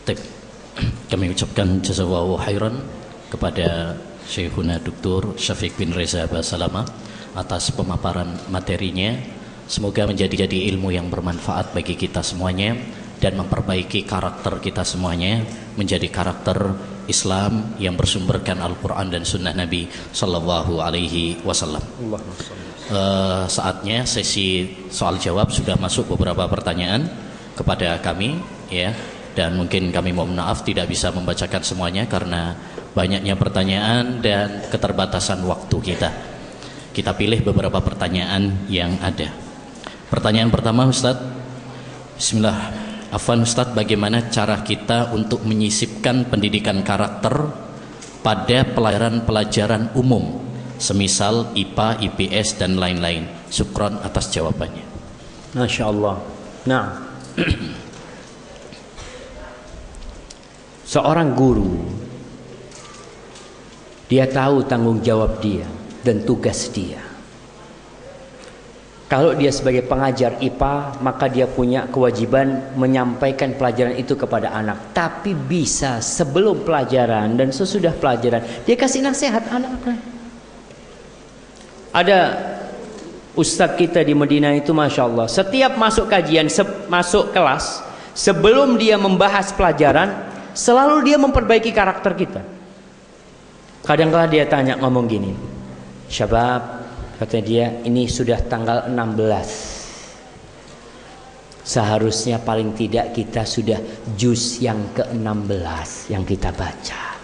Baik. Kami ucapkan jazakallahu khairan kepada Syekhuna Dr. Syafiq bin Reza Basalama atas pemaparan materinya. Semoga menjadi ilmu yang bermanfaat bagi kita semuanya dan memperbaiki karakter kita semuanya menjadi karakter Islam yang bersumberkan Al-Quran dan Sunnah Nabi Sallallahu Alaihi Wasallam. Saatnya sesi soal jawab. Sudah masuk beberapa pertanyaan kepada kami, ya. Dan mungkin kami mohon maaf tidak bisa membacakan semuanya karena banyaknya pertanyaan dan keterbatasan waktu kita. Kita pilih beberapa pertanyaan yang ada. Pertanyaan pertama, Ustaz. Bismillah. Afwan Ustaz, bagaimana cara kita untuk menyisipkan pendidikan karakter pada pelajaran umum, semisal IPA, IPS dan lain-lain? Syukron atas jawabannya. Masya Allah. Nah, seorang guru, dia tahu tanggung jawab dia dan tugas dia. Kalau dia sebagai pengajar IPA, maka dia punya kewajiban menyampaikan pelajaran itu kepada anak. Tapi bisa sebelum pelajaran dan sesudah pelajaran, dia kasih nasihat anak-anak. Ada ustadz kita di Madinah itu, Masya Allah, setiap masuk kajian, masuk kelas, sebelum dia membahas pelajaran, selalu dia memperbaiki karakter kita. Kadang-kadang dia tanya, ngomong gini, Syabab, kata dia, ini sudah tanggal 16. Seharusnya paling tidak kita sudah juz yang ke-16 yang kita baca.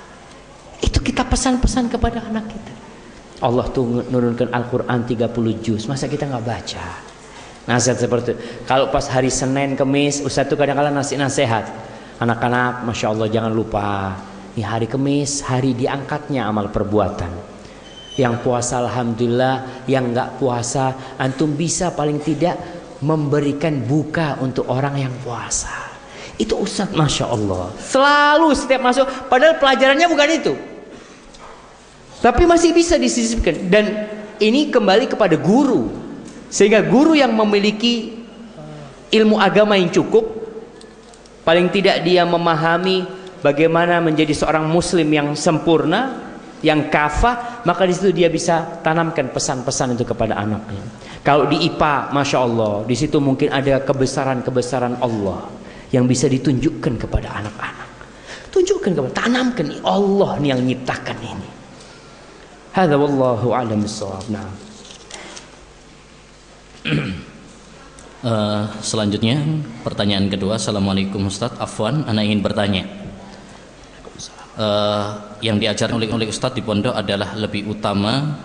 Itu kita pesan-pesan kepada anak kita. Allah tuh menurunkan Al-Quran 30 juz, masa kita nggak baca? Nasihat seperti itu. Kalau pas hari Senin, Kemis, Ustaz tuh kadang-kadang ngasih nasihat. Anak-anak, Masya Allah, jangan lupa, ini hari Kemis, hari diangkatnya amal perbuatan. Yang puasa alhamdulillah, yang nggak puasa antum bisa paling tidak memberikan buka untuk orang yang puasa. Itu Ustaz, Masya Allah, selalu setiap masuk, padahal pelajarannya bukan itu, tapi masih bisa disisipkan. Dan ini kembali kepada guru, sehingga guru yang memiliki ilmu agama yang cukup, paling tidak dia memahami bagaimana menjadi seorang muslim yang sempurna, yang kafah, maka di situ dia bisa tanamkan pesan-pesan itu kepada anaknya. Kalau di IPA, Masya Allah, di situ mungkin ada kebesaran-kebesaran Allah yang bisa ditunjukkan kepada anak-anak. Tunjukkan kepada, tanamkan, Allah nih yang nyiptakan ini. Hadza wallahu a'lam bissawab. Nah. Selanjutnya pertanyaan kedua. Assalamualaikum Ustaz, afwan, anak ingin bertanya. Yang diajarkan oleh Ustadz di pondok adalah lebih utama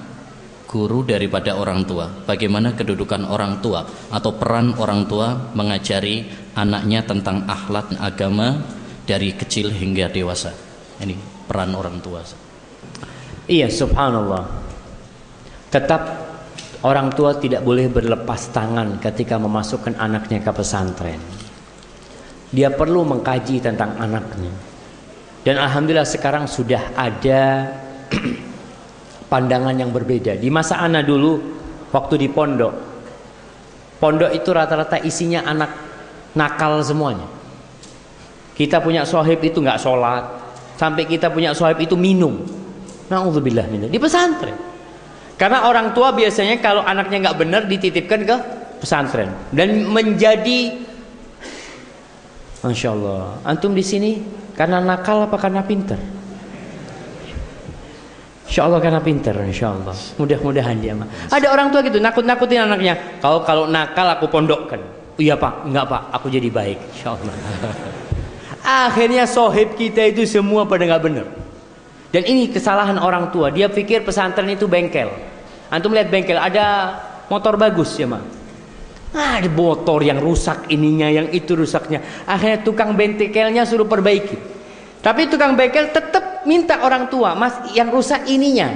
guru daripada orang tua. Bagaimana kedudukan orang tua atau peran orang tua mengajari anaknya tentang akhlak dan agama dari kecil hingga dewasa? Ini peran orang tua. Iya, subhanallah. Tetap orang tua tidak boleh berlepas tangan ketika memasukkan anaknya ke pesantren. Dia perlu mengkaji tentang anaknya. Dan alhamdulillah sekarang sudah ada pandangan yang berbeda. Di masa ana dulu, waktu di pondok, pondok itu rata-rata isinya anak nakal semuanya. Kita punya sohib itu nggak sholat, sampai kita punya sohib itu minum. Na'udzubillah minum di pesantren. Karena orang tua biasanya kalau anaknya nggak benar dititipkan ke pesantren dan menjadi, Masya Allah, antum di sini karena nakal apa karena pinter? Insya Allah karena pinter, Insya Allah. Mudah-mudahan dia mah. Ada orang tua gitu nakut-nakutin anaknya. Kalau nakal aku pondokkan. Iya Pak, enggak Pak, aku jadi baik. Insya Allah. Akhirnya sohib kita itu semua pada nggak benar. Dan ini kesalahan orang tua. Dia pikir pesantren itu bengkel. Antum lihat bengkel, ada motor bagus ya Mak. Ada motor yang rusak ininya, yang itu rusaknya. Akhirnya tukang bengkelnya suruh perbaiki. Tapi tukang bengkel tetap minta orang tua, Mas, yang rusak ininya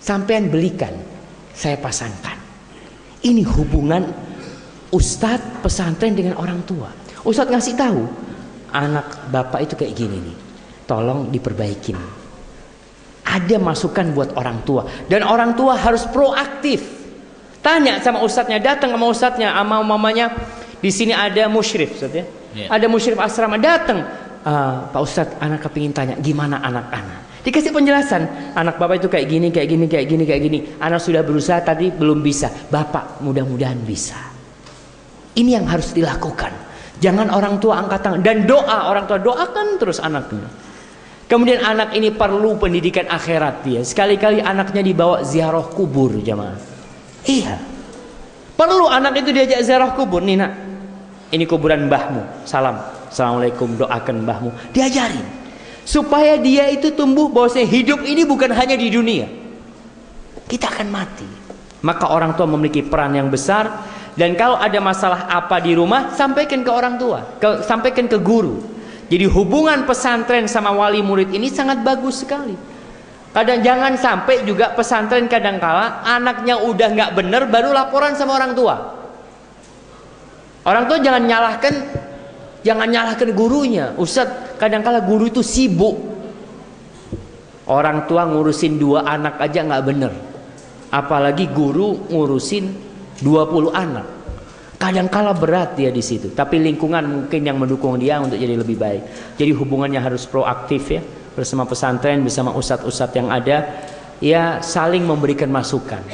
sampean belikan, saya pasangkan. Ini hubungan ustadz pesantren dengan orang tua. Ustadz ngasih tahu, anak bapak itu kayak gini nih, tolong diperbaikin. Ada masukan buat orang tua, dan orang tua harus proaktif. Tanya sama ustadznya, datang sama ustadznya, sama mamanya. Di sini ada musyrif, Ustaz ya. Yeah. Ada musyrif asrama, datang. Pak Ustadz, anak kepingin tanya gimana anak-anak. Dikasih penjelasan, anak bapak itu kayak gini, kayak gini, kayak gini, kayak gini. Anak sudah berusaha tadi belum bisa. Bapak mudah-mudahan bisa. Ini yang harus dilakukan. Jangan orang tua angkat tangan dan doa, orang tua doakan terus anaknya. Kemudian anak ini perlu pendidikan akhirat dia. Sekali-kali anaknya dibawa ziarah kubur jamaah. Iya. Perlu anak itu diajak ziarah kubur. Nih nak, ini kuburan mbahmu. Salam. Assalamualaikum, doakan mbahmu. Diajarin. Supaya dia itu tumbuh bahwasanya hidup ini bukan hanya di dunia. Kita akan mati. Maka orang tua memiliki peran yang besar. Dan kalau ada masalah apa di rumah, sampaikan ke orang tua, sampaikan ke guru. Jadi hubungan pesantren sama wali murid ini sangat bagus sekali. Kadang jangan sampai juga pesantren kadangkala anaknya udah nggak bener baru laporan sama orang tua. Orang tua jangan nyalahkan gurunya. Ustadz, kadangkala guru itu sibuk. Orang tua ngurusin 2 anak aja nggak bener. Apalagi guru ngurusin 20 anak. Kadangkala berat dia di situ, tapi lingkungan mungkin yang mendukung dia untuk jadi lebih baik. Jadi hubungannya harus proaktif ya, bersama pesantren, bersama ustadz-ustadz yang ada, ya saling memberikan masukan.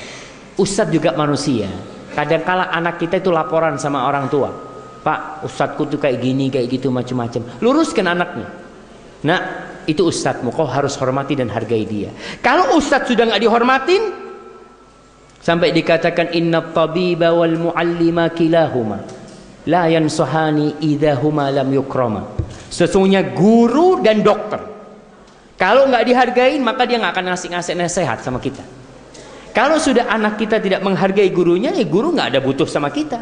Ustadz juga manusia. Kadangkala anak kita itu laporan sama orang tua. Pak, ustadzku tuh kayak gini, kayak gitu macam-macam. Luruskan anaknya. Nah, itu ustadzmu, kau harus hormati dan hargai dia. Kalau ustadz sudah nggak dihormatin, sampai dikatakan inna tabiba wal muallima kilahuma la yansahani idza huma lam yukrama. Sesungguhnya guru dan dokter kalau nggak dihargain maka dia nggak akan ngasih nasihat sama kita. Kalau sudah anak kita tidak menghargai gurunya, ya guru nggak ada butuh sama kita.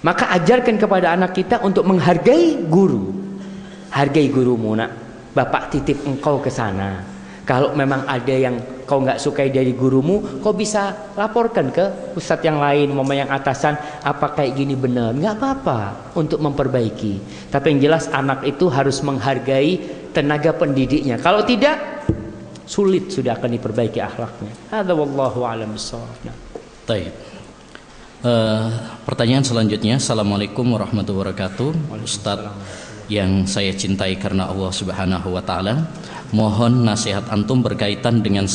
Maka ajarkan kepada anak kita untuk menghargai guru. Hargai gurumu nak. Bapak titip engkau ke sana. Kalau memang ada yang kau nggak sukai dari gurumu, kau bisa laporkan ke ustadz yang lain, mama yang atasan, apa kayak gini benar, nggak apa-apa untuk memperbaiki. Tapi yang jelas anak itu harus menghargai tenaga pendidiknya. Kalau tidak, sulit sudah akan diperbaiki akhlaknya. Hadza wallahu a'lam bishawab. Baik. Pertanyaan selanjutnya. Assalamualaikum warahmatullahi wabarakatuh. Ustadz yang saya cintai karena Allah Subhanahu wa taala, mohon nasihat antum berkaitan dengan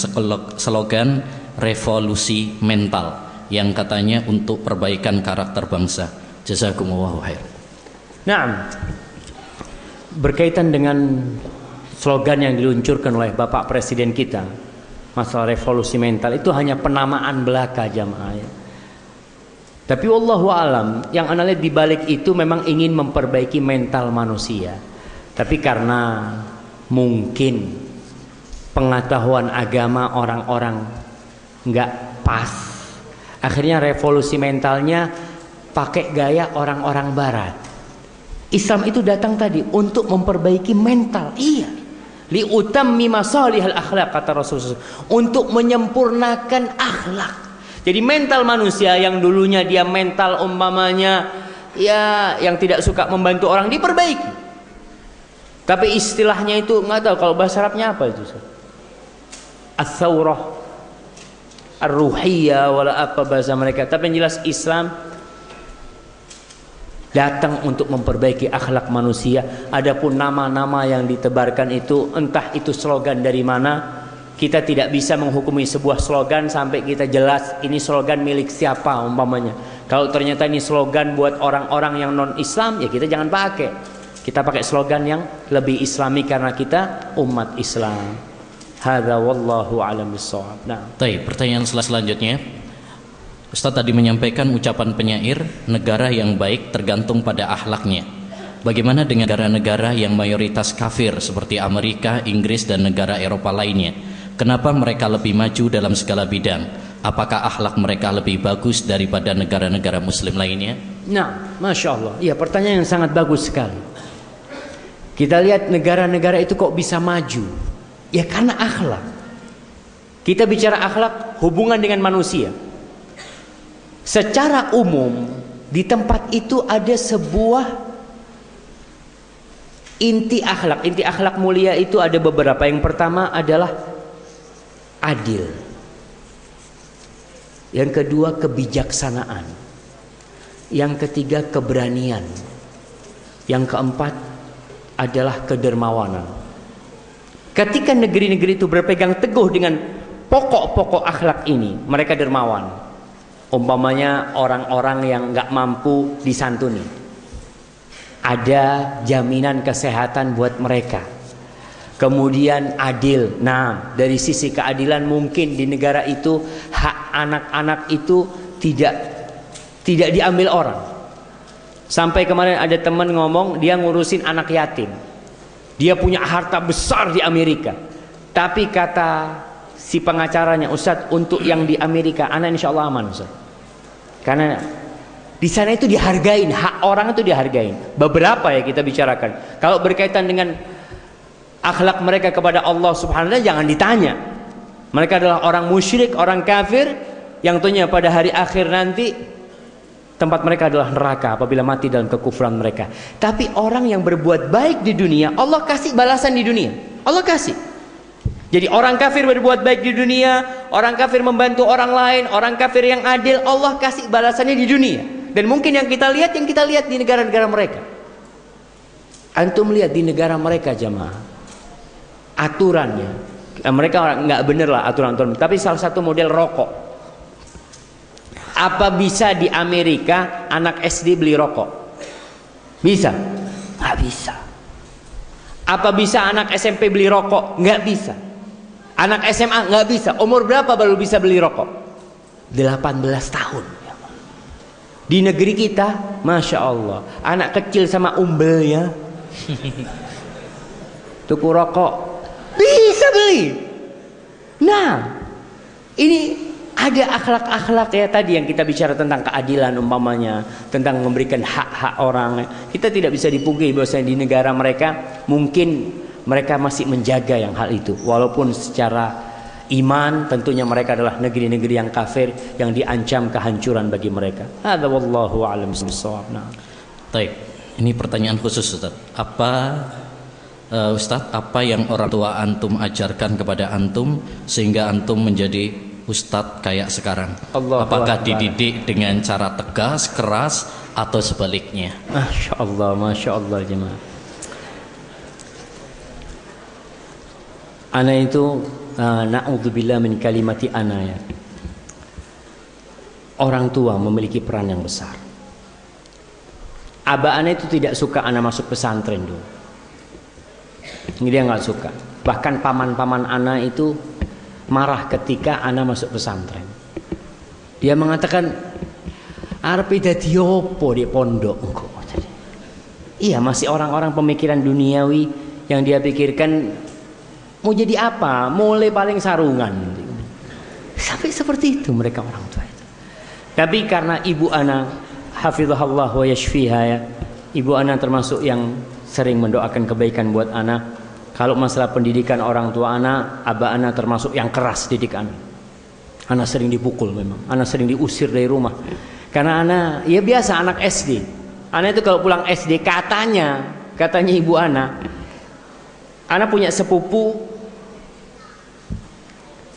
slogan revolusi mental yang katanya untuk perbaikan karakter bangsa. Jazakumullahu khair. Nah, berkaitan dengan slogan yang diluncurkan oleh Bapak Presiden kita, masalah revolusi mental itu hanya penamaan belaka jamaah ya. Tapi wallahu alam, yang ana lihat di balik itu memang ingin memperbaiki mental manusia. Tapi karena mungkin pengetahuan agama orang-orang nggak pas, akhirnya revolusi mentalnya pakai gaya orang-orang barat. Islam itu datang tadi untuk memperbaiki mental. Iya. Li utammi masalihal akhlaq kata Rasulullah, untuk menyempurnakan akhlak. Jadi mental manusia yang dulunya dia mental umpamanya ya yang tidak suka membantu orang diperbaiki. Tapi istilahnya itu nggak tahu kalau bahasa Arabnya apa itu. Ats-tsaurah ar-ruhiyah wala apa bahasa mereka. Tapi yang jelas Islam datang untuk memperbaiki akhlak manusia. Adapun nama-nama yang ditebarkan itu entah itu slogan dari mana. Kita tidak bisa menghukumi sebuah slogan sampai kita jelas ini slogan milik siapa umpamanya. Kalau ternyata ini slogan buat orang-orang yang non-Islam, ya kita jangan pakai. Kita pakai slogan yang lebih Islami karena kita umat Islam. Hadza wallahu a'lam bishawab. Nah, baik, pertanyaan selanjutnya. Ustaz tadi menyampaikan ucapan penyair, negara yang baik tergantung pada akhlaknya. Bagaimana dengan negara-negara yang mayoritas kafir seperti Amerika, Inggris dan negara Eropa lainnya? Kenapa mereka lebih maju dalam segala bidang? Apakah akhlak mereka lebih bagus daripada negara-negara muslim lainnya? Nah, Masya Allah. Ya, pertanyaan yang sangat bagus sekali. Kita lihat negara-negara itu kok bisa maju. Ya karena akhlak. Kita bicara akhlak hubungan dengan manusia. Secara umum di tempat itu ada sebuah inti akhlak. Inti akhlak mulia itu ada beberapa. Yang pertama adalah adil. Yang kedua kebijaksanaan. Yang ketiga keberanian. Yang keempat adalah kedermawanan. Ketika negeri-negeri itu berpegang teguh dengan pokok-pokok akhlak ini, mereka dermawan. Umpamanya orang-orang yang nggak mampu disantuni, ada jaminan kesehatan buat mereka. Kemudian adil. Nah, dari sisi keadilan mungkin di negara itu hak anak-anak itu tidak diambil orang. Sampai kemarin ada teman ngomong dia ngurusin anak yatim. Dia punya harta besar di Amerika. Tapi kata si pengacaranya, Ustadz, untuk yang di Amerika anak insya Allah aman, Ustadz. Karena di sana itu dihargain, hak orang itu dihargain. Beberapa ya kita bicarakan. Kalau berkaitan dengan akhlak mereka kepada Allah Subhanahu wa taala jangan ditanya. Mereka adalah orang musyrik, orang kafir yang tentunya pada hari akhir nanti tempat mereka adalah neraka apabila mati dalam kekufuran mereka. Tapi orang yang berbuat baik di dunia, Allah kasih balasan di dunia. Allah kasih. Jadi orang kafir berbuat baik di dunia, orang kafir membantu orang lain, orang kafir yang adil, Allah kasih balasannya di dunia. Dan mungkin yang kita lihat di negara-negara mereka. Antum lihat di negara mereka jamaah, aturannya, mereka nggak bener lah aturan-aturan. Tapi salah satu model rokok. Apa bisa di Amerika anak SD beli rokok? Bisa? Nggak bisa. Apa bisa anak SMP beli rokok? Nggak bisa. Anak SMA nggak bisa. Umur berapa baru bisa beli rokok? 18 tahun. Di negeri kita, Masya Allah, anak kecil sama umbelnya tuku rokok bisa beli. Nah, ini ada akhlak-akhlak ya tadi yang kita bicara tentang keadilan umpamanya, tentang memberikan hak-hak orang. Kita tidak bisa dipungkiri bahwasanya di negara mereka mungkin mereka masih menjaga yang hal itu, walaupun secara iman tentunya mereka adalah negeri-negeri yang kafir yang diancam kehancuran bagi mereka. Hadza wallahu a'lam bissawab. Baik, ini pertanyaan khusus Ustaz. Ustaz, apa yang orang tua antum ajarkan kepada antum sehingga antum menjadi ustadz kayak sekarang? Apakah dididik dengan cara tegas, keras, atau sebaliknya? Masya Allah jemaah. Ana itu na'udzubillah min kalimati ana ya. Orang tua memiliki peran yang besar. Abah ana itu tidak suka ana masuk pesantren dulu. Dia nggak suka. Bahkan paman-paman ana itu marah ketika ana masuk pesantren. Dia mengatakan, arep dadi opo di pondok engko. Iya, masih orang-orang pemikiran duniawi yang dia pikirkan mau jadi apa? Mulai paling sarungan. Sampai seperti itu mereka orang tua itu. Tapi karena ibu ana hafizahullah wa yashfiha ya. Ibu ana termasuk yang sering mendoakan kebaikan buat ana. Kalau masalah pendidikan orang tua ana, abah ana termasuk yang keras didik ana. Ana sering dipukul memang. Ana sering diusir dari rumah. Karena ana ya biasa anak SD. Ana itu kalau pulang SD katanya ibu ana punya sepupu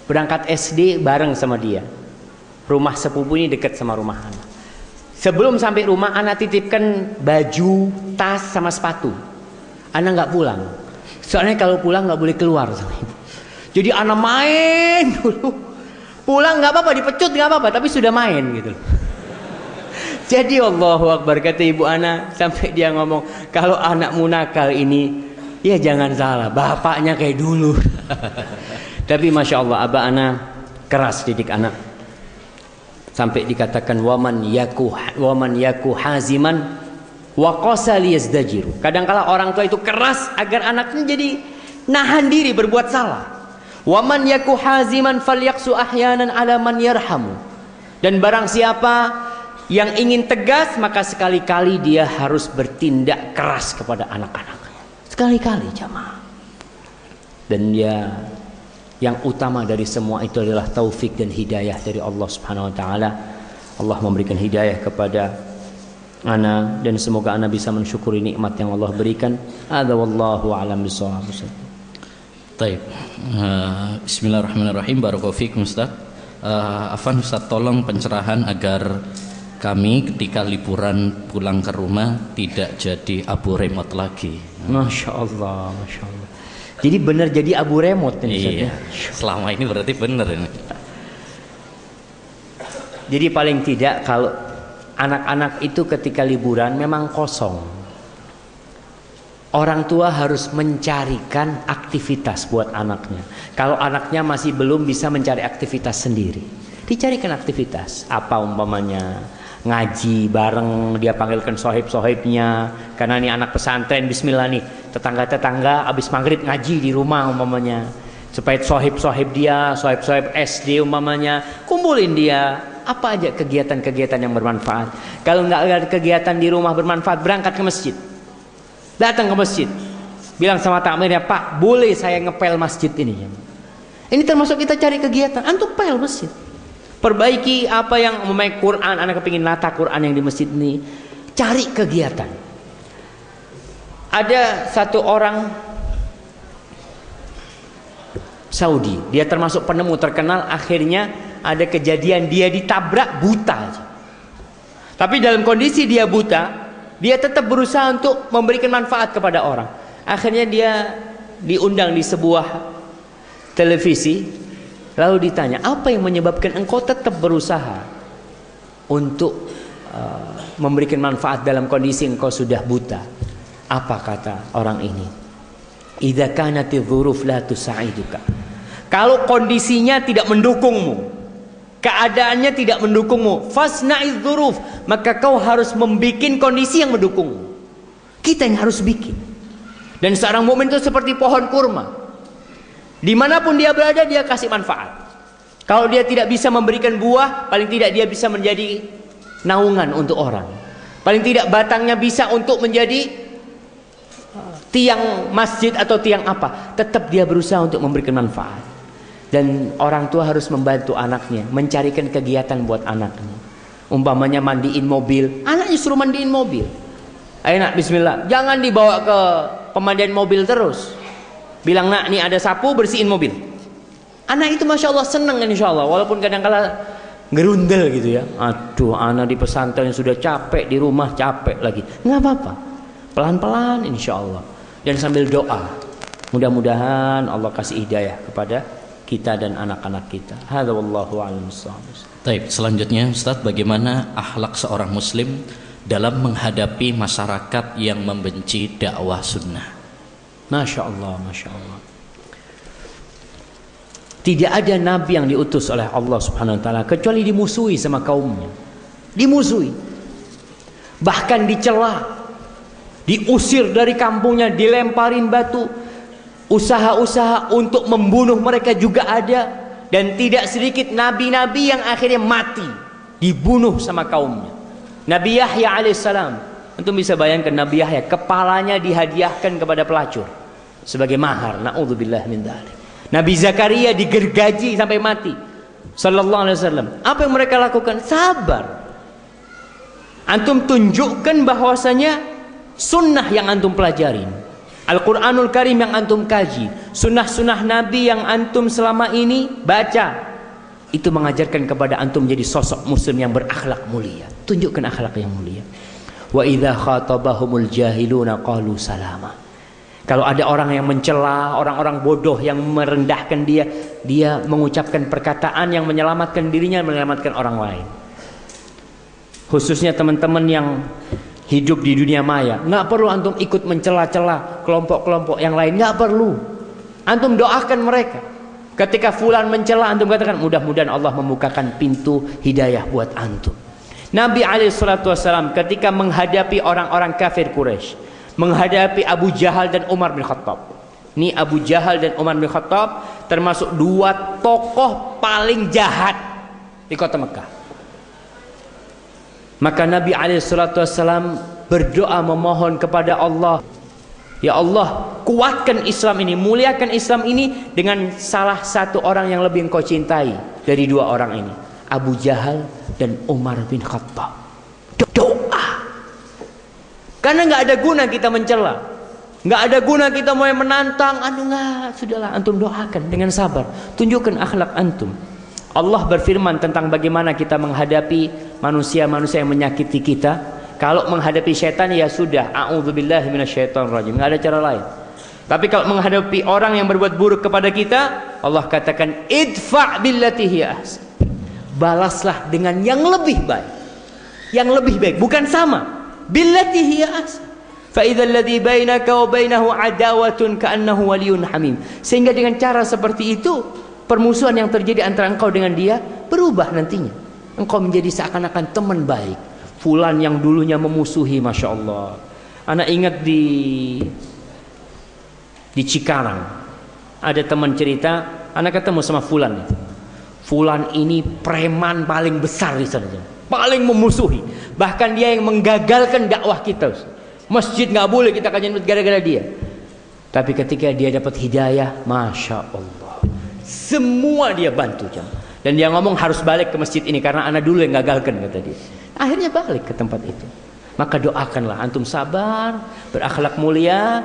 berangkat SD bareng sama dia. Rumah sepupu ini dekat sama rumah ana. Sebelum sampai rumah ana titipkan baju, tas sama sepatu. Ana nggak pulang. Soalnya kalau pulang nggak boleh keluar sama ibu. Jadi ana main dulu. Pulang nggak apa-apa, dipecut nggak apa-apa, tapi sudah main gitu. Jadi Allahu Akbar, kata ibu ana sampai dia ngomong, kalau anakmu nakal ini, ya jangan salah, bapaknya kayak dulu. Tapi Masya Allah, abah ana keras didik anak. Sampai dikatakan waman yaku haziman wa qasal yazdajiru. Kadangkala orang tua itu keras agar anaknya jadi nahan diri berbuat salah. Waman yaku haziman falyaqsu ahyanan ala man yarhamu. Dan barang siapa yang ingin tegas, maka sekali-kali dia harus bertindak keras kepada anak-anaknya. Sekali-kali jamaah. Dan dia yang utama dari semua itu adalah taufik dan hidayah dari Allah Subhanahu wa taala. Allah memberikan hidayah kepada ana dan semoga ana bisa mensyukuri nikmat yang Allah berikan. Hadza wallahu a'lam bishawab. Baik. Bismillahirrahmanirrahim. Barakallahu fiikum Ustaz. Afwan Ustaz, tolong pencerahan agar kami ketika liburan pulang ke rumah tidak jadi abu remote lagi. Masya Allah, Masya Allah. Jadi benar jadi abu remote ini. Iya. Selama ini berarti benar ini. Jadi paling tidak kalau anak-anak itu ketika liburan memang kosong, orang tua harus mencarikan aktivitas buat anaknya. Kalau anaknya masih belum bisa mencari aktivitas sendiri, dicarikan aktivitas. Apa umpamanya ngaji bareng, dia panggilkan sohib-sohibnya. Karena ini anak pesantren, bismillah nih, tetangga-tetangga abis maghrib ngaji di rumah umpamanya. Supaya sohib-sohib dia, sohib-sohib SD umpamanya, kumpulin dia. Apa aja kegiatan-kegiatan yang bermanfaat. Kalau nggak ada kegiatan di rumah bermanfaat, berangkat ke masjid. Datang ke masjid, bilang sama takmirnya, Pak, boleh saya ngepel masjid ini? Ini termasuk kita cari kegiatan. Antum pel masjid, perbaiki apa yang memakai Quran. Anak kepingin nata Quran yang di masjid ini, cari kegiatan. Ada satu orang Saudi, dia termasuk penemu terkenal. Akhirnya ada kejadian dia ditabrak, buta aja. Tapi dalam kondisi dia buta, dia tetap berusaha untuk memberikan manfaat kepada orang. Akhirnya dia diundang di sebuah televisi, lalu ditanya, apa yang menyebabkan engkau tetap berusaha untuk memberikan manfaat dalam kondisi engkau sudah buta? Apa kata orang ini? Idza kanati dzuruf la tusaiduka. Kalau kondisinya tidak mendukungmu, keadaannya tidak mendukungmu, fasna'iz dzuruf, maka kau harus membikin kondisi yang mendukungmu. Kita yang harus bikin. Dan seorang mukmin itu seperti pohon kurma. Dimanapun dia berada, dia kasih manfaat. Kalau dia tidak bisa memberikan buah, paling tidak dia bisa menjadi naungan untuk orang. Paling tidak batangnya bisa untuk menjadi tiang masjid atau tiang apa. Tetap dia berusaha untuk memberikan manfaat. Dan orang tua harus membantu anaknya, mencarikan kegiatan buat anaknya. Umpamanya mandiin mobil, anaknya suruh mandiin mobil. Ayo nak, bismillah. Jangan dibawa ke pemandian mobil terus. Bilang, nak, nih ada sapu, bersihin mobil. Anak itu masya Allah seneng, insya Allah. Walaupun kadang-kala gerundel gitu ya. Aduh, anak di pesantren sudah capek, di rumah capek lagi. Nggak apa-apa, pelan-pelan insya Allah. Dan sambil doa, mudah-mudahan Allah kasih hidayah kepada kita dan anak-anak kita. Hadza wallahu a'lam bissawab. Baik, selanjutnya Ustaz, bagaimana akhlak seorang muslim dalam menghadapi masyarakat yang membenci dakwah sunnah? Masya Allah, Masya Allah. Tidak ada nabi yang diutus oleh Allah Subhanahu wa taala kecuali dimusuhi sama kaumnya. Dimusuhi. Bahkan dicela, diusir dari kampungnya, dilemparin batu. Usaha-usaha untuk membunuh mereka juga ada. Dan tidak sedikit nabi-nabi yang akhirnya mati, dibunuh sama kaumnya. Nabi Yahya alaihissalam, antum bisa bayangkan Nabi Yahya, kepalanya dihadiahkan kepada pelacur sebagai mahar. Na'udzubillah min dzalik. Nabi Zakaria digergaji sampai mati, sallallahu alaihi wasallam. Apa yang mereka lakukan? Sabar. Antum tunjukkan bahwasanya sunnah yang antum pelajarin, Al-Quranul Karim yang antum kaji, sunnah-sunnah Nabi yang antum selama ini baca, itu mengajarkan kepada antum menjadi sosok muslim yang berakhlak mulia. Tunjukkan akhlak yang mulia. Wa idza khatabahumul jahiluna qalu salama. Kalau ada orang yang mencela, orang-orang bodoh yang merendahkan dia, dia mengucapkan perkataan yang menyelamatkan dirinya, menyelamatkan orang lain. Khususnya teman-teman yang hidup di dunia maya, nggak perlu antum ikut mencela-cela kelompok-kelompok yang lain, nggak perlu. Antum doakan mereka. Ketika fulan mencela, antum katakan mudah-mudahan Allah membukakan pintu hidayah buat antum. Nabi alaihissalam ketika menghadapi orang-orang kafir Quraisy, menghadapi Abu Jahal dan Umar bin Khattab. Ini Abu Jahal dan Umar bin Khattab termasuk dua tokoh paling jahat di kota Mekah. Maka Nabi alaihissalam berdoa memohon kepada Allah, ya Allah, kuatkan Islam ini, muliakan Islam ini dengan salah satu orang yang lebih engkau cintai dari dua orang ini, Abu Jahal dan Umar bin Khattab. Doa. Karena nggak ada guna kita mencela, nggak ada guna kita mau menantang. Nggak, sudahlah, antum doakan dengan sabar, tunjukkan akhlak antum. Allah berfirman tentang bagaimana kita menghadapi manusia-manusia yang menyakiti kita. Kalau menghadapi setan ya sudah, a'udzubillahi minasyaitonirrajim, enggak ada cara lain. Tapi kalau menghadapi orang yang berbuat buruk kepada kita, Allah katakan idfa' billati hiya ahsan. Balaslah dengan yang lebih baik. Yang lebih baik, bukan sama. Billati hiya ahsan. Fa idzal ladzi bainaka wa bainahu adawatun ka'annahu waliyyun hamim. Sehingga dengan cara seperti itu, permusuhan yang terjadi antara engkau dengan dia berubah nantinya. Engkau menjadi seakan-akan teman baik. Fulan yang dulunya memusuhi, Masya Allah. Anak ingat di Cikarang ada teman cerita, anak ketemu sama Fulan. Fulan ini preman paling besar di sana, paling memusuhi. Bahkan dia yang menggagalkan dakwah kita. Masjid nggak boleh kita kajian gara-gara dia. Tapi ketika dia dapat hidayah, Masya Allah, semua dia bantu. Dan dia ngomong harus balik ke masjid ini karena anak dulu yang gagalkan, kata dia. Akhirnya balik ke tempat itu. Maka doakanlah antum sabar, berakhlak mulia,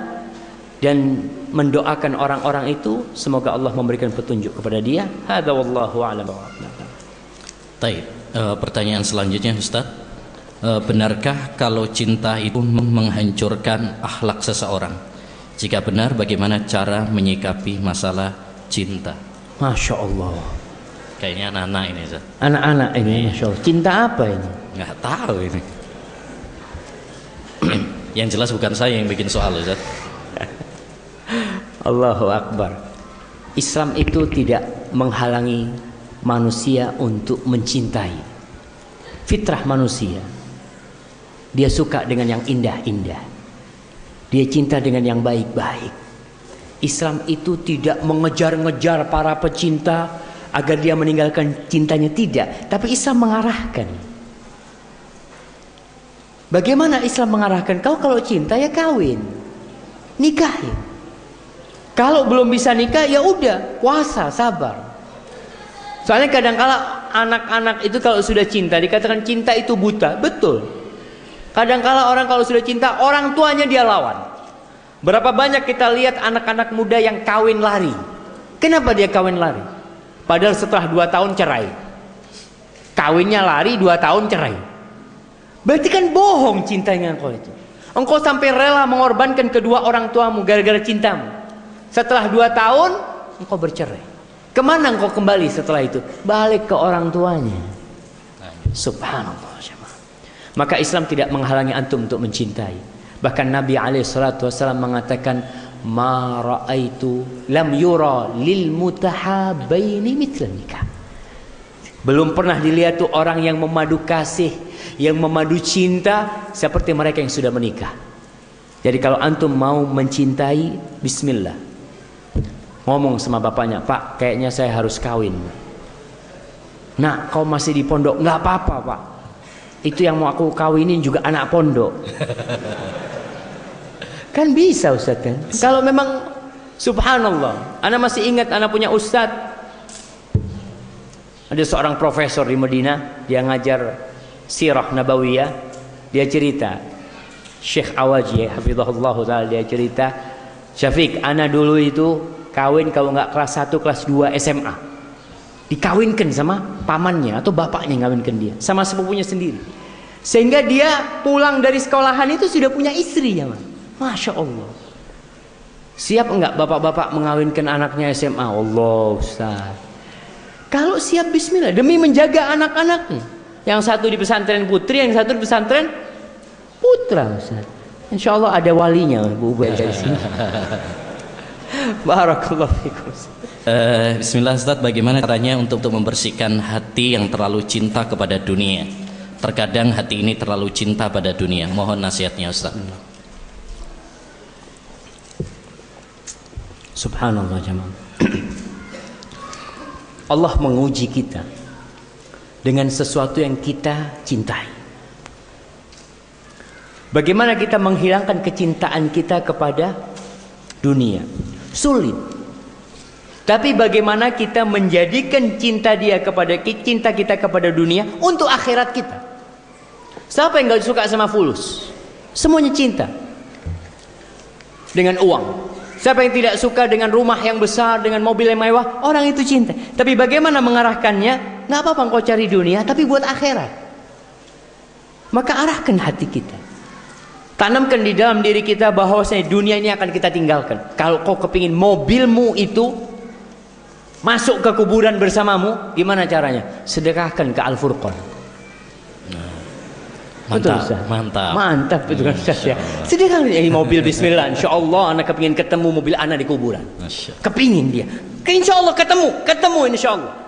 dan mendoakan orang-orang itu semoga Allah memberikan petunjuk kepada dia. Hadza wallahu a'lam. Baik, pertanyaan selanjutnya Ustaz. Benarkah kalau cinta itu menghancurkan akhlak seseorang? Jika benar, bagaimana cara menyikapi masalah cinta? Masya Allah. Kayaknya anak-anak ini Ustaz. Anak-anak ini, Masya Allah. Cinta apa ini? Nggak tahu ini. Yang jelas bukan saya yang bikin soal Ustaz. Allahu Akbar. Islam itu tidak menghalangi manusia untuk mencintai. Fitrah manusia, dia suka dengan yang indah-indah, dia cinta dengan yang baik-baik. Islam itu tidak mengejar-ngejar para pecinta agar dia meninggalkan cintanya, tidak. Tapi Islam mengarahkan. Bagaimana Islam mengarahkan? Kau kalau cinta ya kawin, nikahin. Kalau belum bisa nikah ya udah puasa, sabar. Soalnya kadang-kala anak-anak itu kalau sudah cinta dikatakan cinta itu buta, betul. Kadang-kala orang kalau sudah cinta orang tuanya dia lawan. Berapa banyak kita lihat anak-anak muda yang kawin lari. Kenapa dia kawin lari? Padahal setelah 2 tahun cerai. Kawinnya lari, 2 tahun cerai. Berarti kan bohong cintanya engkau itu. Engkau sampai rela mengorbankan kedua orang tuamu gara-gara cintamu. Setelah 2 tahun engkau bercerai. Kemana engkau kembali setelah itu? Balik ke orang tuanya. Subhanallah. Maka Islam tidak menghalangi antum untuk mencintai. Bahkan Nabi SAW mengatakan, ma ra'aitu lam yura lil mutahabaini mithla nikah. Belum pernah dilihat tuh orang yang memadu kasih, yang memadu cinta seperti mereka yang sudah menikah. Jadi kalau antum mau mencintai, bismillah. Ngomong sama bapaknya, Pak, kayaknya saya harus kawin. Nah, kau masih di pondok, nggak apa-apa, Pak. Itu yang mau aku kawinin juga anak pondok. Kan bisa Ustaz kan? Kalau memang subhanallah, ana masih ingat ana punya ustaz. Ada seorang profesor di Madinah, dia ngajar sirah nabawiyah. Dia cerita, Syekh Awaji hafizahullah taala, dia cerita, Syafiq, ana dulu itu kawin kalau nggak kelas 1 kelas 2 SMA. Dikawinkan sama pamannya atau bapaknya yang ngawinkan dia, sama sepupunya sendiri. Sehingga dia pulang dari sekolahan itu sudah punya istri ya, Masya Allah. Siap enggak bapak-bapak mengawinkan anaknya SMA? Allah Ustaz. Kalau siap, bismillah, demi menjaga anak-anaknya. Yang satu di pesantren putri, yang satu di pesantren putra Ustaz. Insya Allah ada walinya Bu Ubay dari sini. Barakallahu fikum. Bismillah Ustaz, bagaimana caranya untuk membersihkan hati yang terlalu cinta kepada dunia? Terkadang hati ini terlalu cinta pada dunia. Mohon nasihatnya Ustaz. Subhanallah jemaah. Allah menguji kita dengan sesuatu yang kita cintai. Bagaimana kita menghilangkan kecintaan kita kepada dunia? Sulit. Tapi bagaimana kita menjadikan cinta kita kepada dunia untuk akhirat kita? Siapa yang gak suka sama fulus? Semuanya cinta dengan uang. Siapa yang tidak suka dengan rumah yang besar, dengan mobil yang mewah? Orang itu cinta. Tapi bagaimana mengarahkannya? Gak apa-apa engkau cari dunia, tapi buat akhirat. Maka arahkan hati kita. Tanamkan di dalam diri kita bahwasanya dunia ini akan kita tinggalkan. Kalau kau kepingin mobilmu itu masuk ke kuburan bersamamu, gimana caranya? Sedekahkan ke Al-Furqan. Mantap, Betul, mantap. Mantap itu kan Ustaz ya. Sedekahkan ini mobil bismillah. Insyaallah anak kepingin ketemu mobil anak di kuburan. Kepingin dia. Insyaallah ketemu insyaallah.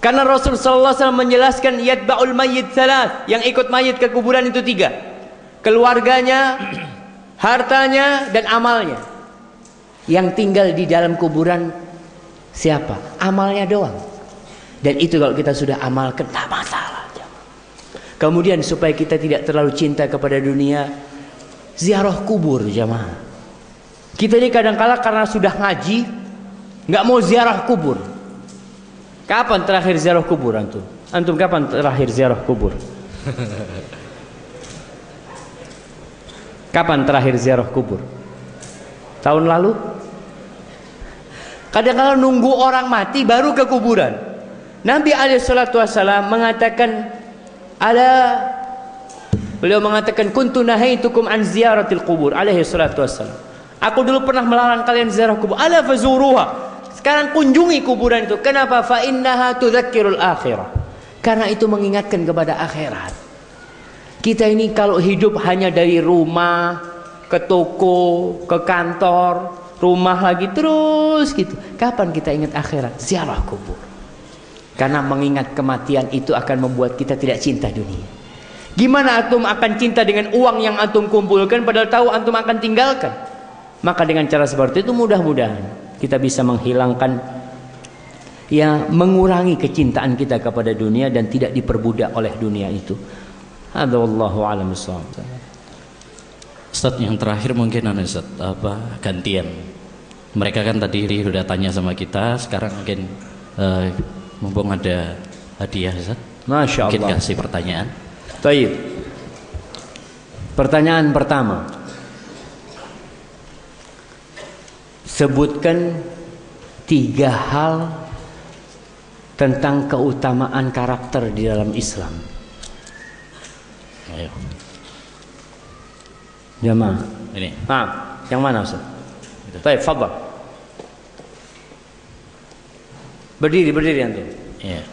Karena Rasul sallallahu alaihi wasallam menjelaskan yatba'ul mayyit salat, yang ikut mayit ke kuburan itu 3. Keluarganya, hartanya, dan amalnya. Yang tinggal di dalam kuburan siapa? Amalnya doang. Dan itu kalau kita sudah amalkan, tak masalah. Kemudian supaya kita tidak terlalu cinta kepada dunia, ziarah kubur jamaah. Kita ini kadang-kala karena sudah ngaji, nggak mau ziarah kubur. Kapan terakhir ziarah kubur antum? Antum kapan terakhir ziarah kubur? Kapan terakhir ziarah kubur? Tahun lalu? Kadang-kadang nunggu orang mati baru ke kuburan. Nabi SAW mengatakan, beliau mengatakan, kuntu nahaitukum an ziyaratil kubur alaihissalam. Aku dulu pernah melarang kalian ziarah kubur. Ala fazuruha. Sekarang kunjungi kuburan itu. Kenapa? Fa innaha tudzakkirul akhirah. Karena itu mengingatkan kepada akhirat. Kita ini kalau hidup hanya dari rumah ke toko, ke kantor, rumah lagi terus gitu. Kapan kita ingat akhirat? Ziarah kubur. Karena mengingat kematian itu akan membuat kita tidak cinta dunia. Gimana antum akan cinta dengan uang yang antum kumpulkan padahal tahu antum akan tinggalkan? Maka dengan cara seperti itu mudah-mudahan kita bisa menghilangkan, ya, mengurangi kecintaan kita kepada dunia dan tidak diperbudak oleh dunia itu. Hadza wallahu a'lam bissawab. Ustaz, yang terakhir mungkin Ustaz, gantian. Mereka kan tadi sudah tanya sama kita, sekarang mungkin mumpung ada hadiah Ustaz. Masya Mungkin Allah. kasih pertanyaan. Baik. Pertanyaan pertama. Sebutkan 3 hal tentang keutamaan karakter di dalam Islam. Ayo. Jamaah. Ini. Yang mana Ustaz? Baik, fadhal. Berdiri antum. Iya.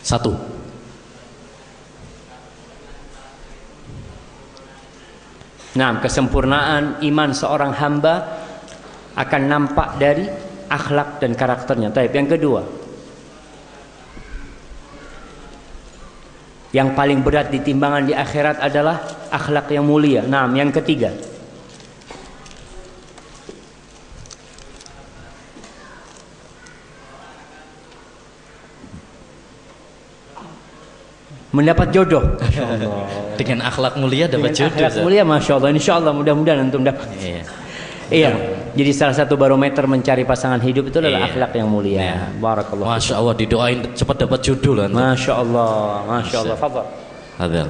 1. Nah, kesempurnaan iman seorang hamba akan nampak dari akhlak dan karakternya. Baik, yang kedua. Yang paling berat di timbangan di akhirat adalah akhlak yang mulia. Nah, yang ketiga. Mendapat jodoh. Dengan akhlak mulia dapat jodoh. Akhlak mulia, masya Allah. Insya Allah mudah-mudahan antum dapat. Iya. Iya. Jadi salah satu barometer mencari pasangan hidup itu adalah akhlak yang mulia. Iya. Barakallah. Masya Allah, didoain cepat dapat jodoh lah. Masya Allah, masya Allah. Fadhal. Hadal.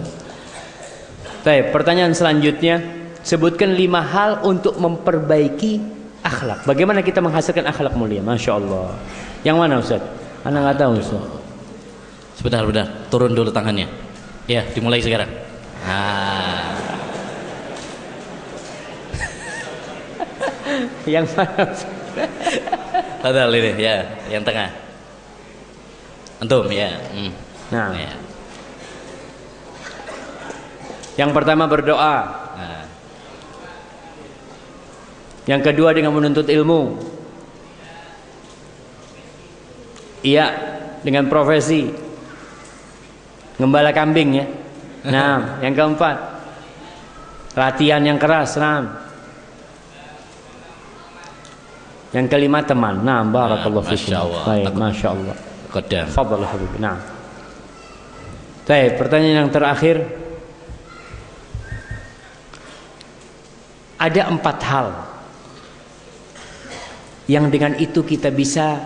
Baik, pertanyaan selanjutnya, sebutkan 5 hal untuk memperbaiki akhlak. Bagaimana kita menghasilkan akhlak mulia? Masya Allah. Yang mana Ustaz? Anda nggak tahu Ustaz. Sebentar, turun dulu tangannya. Ya, dimulai sekarang. Yang mana Ustaz? Hadal ini, ya, yang tengah. Antum, ya. Nah, Ya. yang pertama berdoa. Nah. Yang kedua dengan menuntut ilmu. Iya, dengan profesi ngembala kambing ya. Nah, yang keempat latihan yang keras. Nah, yang kelima teman. Nah, barakallahu fikum. Masya Allah. Baik, masya Allah. Qadam. Fadhal Habib. Nah. Baik, pertanyaan yang terakhir. Ada 4 hal yang dengan itu kita bisa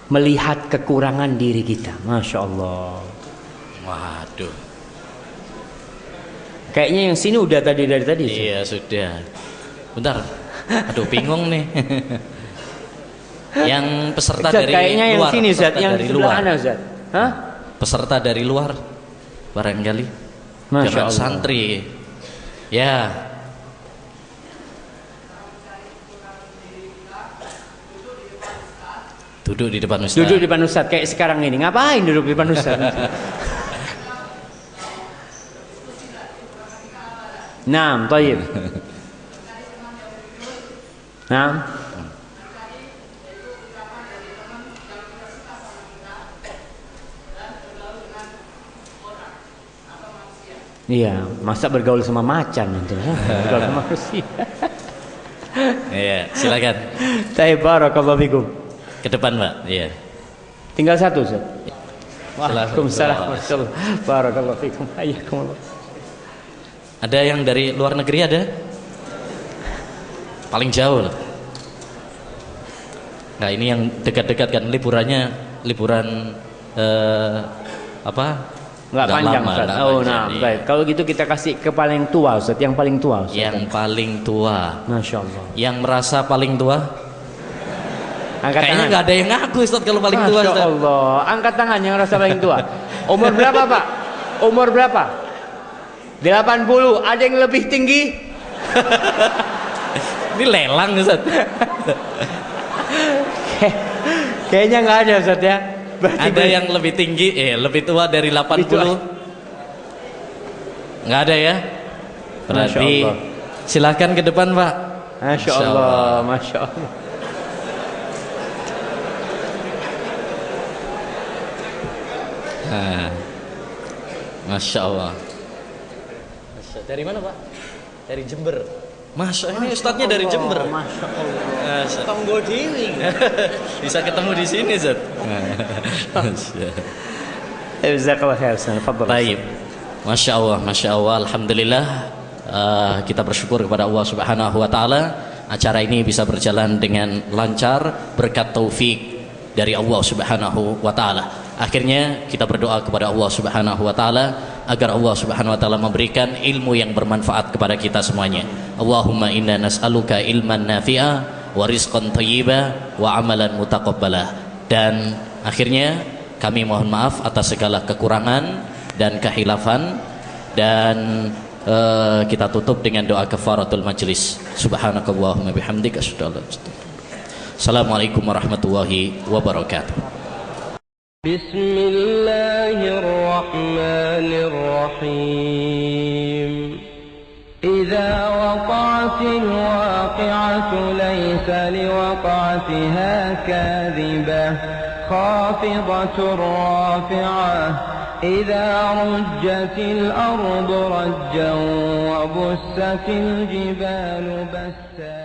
melihat kekurangan diri kita. Masya Allah. Waduh. Kayaknya yang sini udah dari tadi. Iya, sudah. Bentar. Aduh, bingung nih. Yang peserta Ustaz, dari kayaknya luar. yang sini Ustaz, yang dari sebelah luar. mana Ustaz? Hah? Peserta dari luar barangkali. Masya Jemaah Allah. santri. Ya. Duduk di depan Ustaz. Duduk di depan Ustaz kayak sekarang ini. Ngapain duduk di depan Ustaz? Naam, tayyib. Naam. Iya, masa bergaul sama macan nanti. Bergaul sama manusia. Iya, silakan. Tayyib, barakallahu fikum. Ke depan, Pak. Iya. Tinggal satu, Ustaz. Waalaikumsalam. Waalaikumsalam warahmatullahi wabarakatuh. Barakallahu fikum. Hayyakumullah. Ada yang dari luar negeri ada? Paling jauh lah. Nah, ini yang dekat-dekat kan liburannya liburan apa? Enggak panjang, lama, Ustaz. nggak Oh, panjang, nah, iya. baik. Kalau gitu kita kasih ke paling tua, Ustaz. Yang paling tua, Ustaz. Yang paling tua. Masya Allah. Yang merasa paling tua? Angkat Kayaknya tangan. nggak ada yang ngaku Ustaz kalau paling tua, Masya Ustaz. Allah. Angkat tangan yang rasa paling tua. Umur berapa, Pak? Umur berapa? 80. Ada yang lebih tinggi? Ini lelang Ustaz. Kayaknya nggak ada, Ustaz ya. Ada yang lebih tinggi, lebih tua dari 80? Nggak ada ya? Berarti Masya Allah. silakan ke depan, Pak. Masya Allah, Masya Allah. Nah. Masya Allah. Dari mana, Pak? Dari Jember. Masya ini ustadznya dari Jember. Masya Allah. Tonggo Dewi. Bisa ketemu di sini, Ustaz. Jazakallah khair, Ustaz. Fadhal. Baik. Masya Allah, Masya Allah. Alhamdulillah. Kita bersyukur kepada Allah Subhanahu Wa Taala. Acara ini bisa berjalan dengan lancar berkat taufik dari Allah Subhanahu Wa Taala. Akhirnya kita berdoa kepada Allah Subhanahu Wa Taala agar Allah Subhanahu Wa Taala memberikan ilmu yang bermanfaat kepada kita semuanya. Allahumma inna nas'aluka ilman nafi'a wa rizqan thayyiba wa amalan mutaqabbala. Dan akhirnya kami mohon maaf atas segala kekurangan dan kehilafan, dan kita tutup dengan doa kafaratul majlis. Subhanakallahumma bihamdika asyhadu an la ilaha illa anta. Assalamualaikum warahmatullahi wabarakatuh. بسم الله الرحمن الرحيم إذا وقعت الواقعة ليس لوقعتها كاذبة خافضة رافعة إذا رجت الأرض رجا وبست الجبال بسا